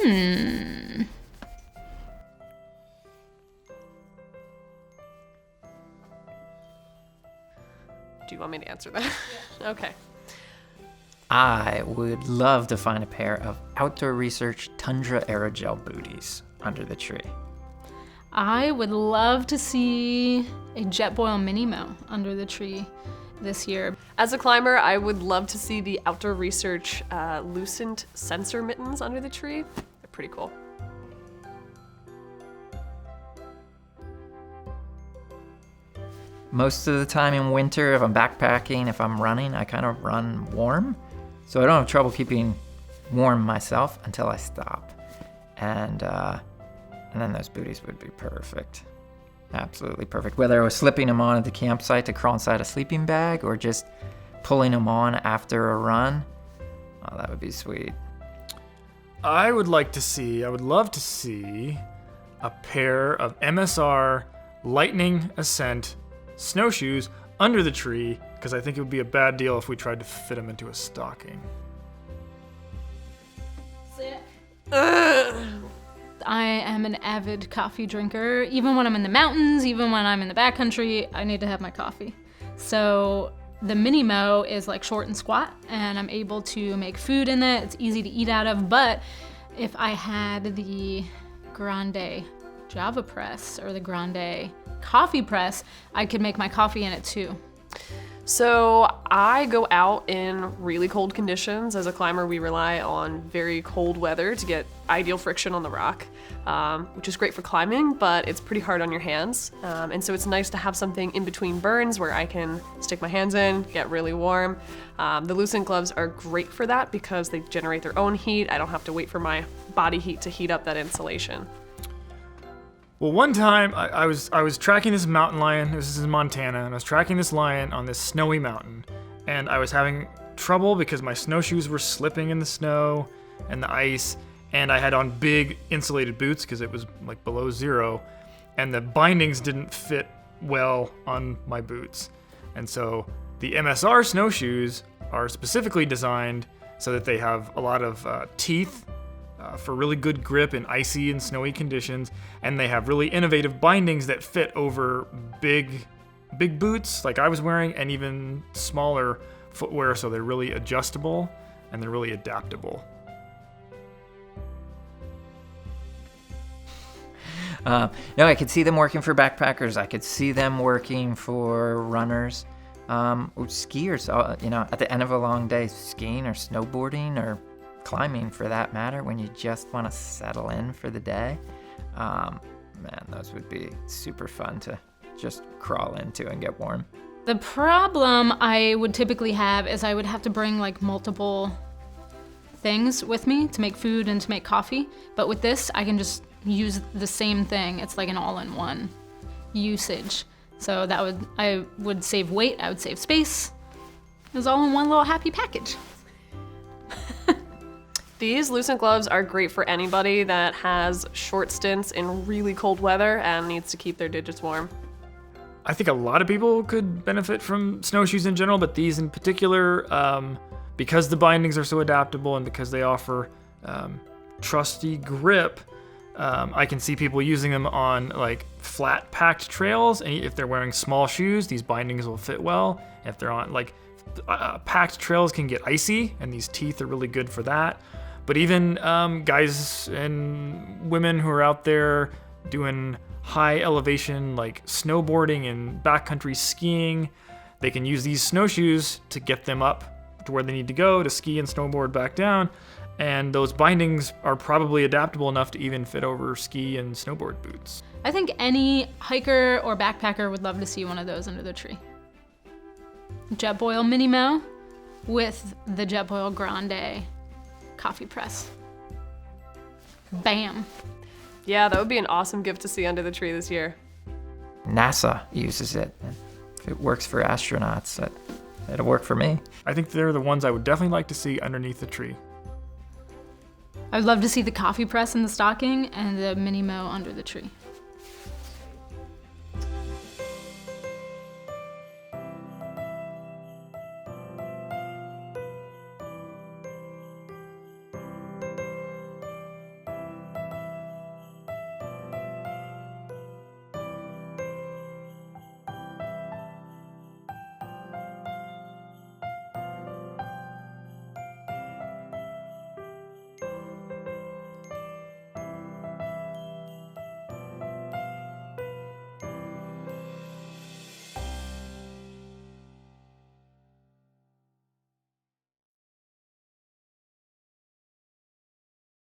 Do you want me to answer that? Yeah. Okay. I would love to find a pair of Outdoor Research Tundra Aerogel booties under the tree. I would love to see a Jetboil Minimo under the tree this year. As a climber, I would love to see the Outdoor Research Lucent sensor mittens under the tree. They're pretty cool. Most of the time in winter, if I'm backpacking, if I'm running, I kind of run warm. So I don't have trouble keeping warm myself until I stop. And then those booties would be perfect. Absolutely perfect. Whether I was slipping them on at the campsite to crawl inside a sleeping bag or just pulling them on after a run, oh, that would be sweet. I would love to see a pair of MSR Lightning Ascent snowshoes under the tree, because I think it would be a bad deal if we tried to fit them into a stocking. I am an avid coffee drinker. Even when I'm in the mountains, even when I'm in the backcountry, I need to have my coffee. So the Minimo is like short and squat, and I'm able to make food in it. It's easy to eat out of, but if I had the Grande Java Press or the Grande Coffee Press, I could make my coffee in it too. So I go out in really cold conditions. As a climber, we rely on very cold weather to get ideal friction on the rock, which is great for climbing, but it's pretty hard on your hands. And so it's nice to have something in between burns where I can stick my hands in, get really warm. The Lucent gloves are great for that because they generate their own heat. I don't have to wait for my body heat to heat up that insulation. Well, one time I was tracking this mountain lion. This is in Montana, and I was tracking this lion on this snowy mountain, and I was having trouble because my snowshoes were slipping in the snow and the ice, and I had on big insulated boots because it was like below zero, and the bindings didn't fit well on my boots. And so the MSR snowshoes are specifically designed so that they have a lot of teeth for really good grip in icy and snowy conditions, and they have really innovative bindings that fit over big boots like I was wearing, and even smaller footwear, so they're really adjustable and they're really adaptable. No, I could see them working for backpackers. I could see them working for runners, or skiers. At the end of a long day, skiing or snowboarding or climbing for that matter, when you just want to settle in for the day. Man, those would be super fun to just crawl into and get warm. The problem I would typically have is I would have to bring like multiple things with me to make food and to make coffee. But with this, I can just use the same thing. It's like an all-in-one usage. So I would save weight, I would save space. It was all in one little happy package. These Lucent gloves are great for anybody that has short stints in really cold weather and needs to keep their digits warm. I think a lot of people could benefit from snowshoes in general, but these in particular, because the bindings are so adaptable and because they offer trusty grip, I can see people using them on like flat packed trails, and if they're wearing small shoes, these bindings will fit well. If they're on packed trails can get icy, and these teeth are really good for that. But even guys and women who are out there doing high elevation like snowboarding and backcountry skiing, they can use these snowshoes to get them up to where they need to go to ski and snowboard back down. And those bindings are probably adaptable enough to even fit over ski and snowboard boots. I think any hiker or backpacker would love to see one of those under the tree. Jetboil Minimo with the Jetboil Grande Coffee Press. Bam. Yeah, that would be an awesome gift to see under the tree this year. NASA uses it. If it works for astronauts, it'll work for me. I think they're the ones I would definitely like to see underneath the tree. I would love to see the coffee press in the stocking and the Minimo under the tree.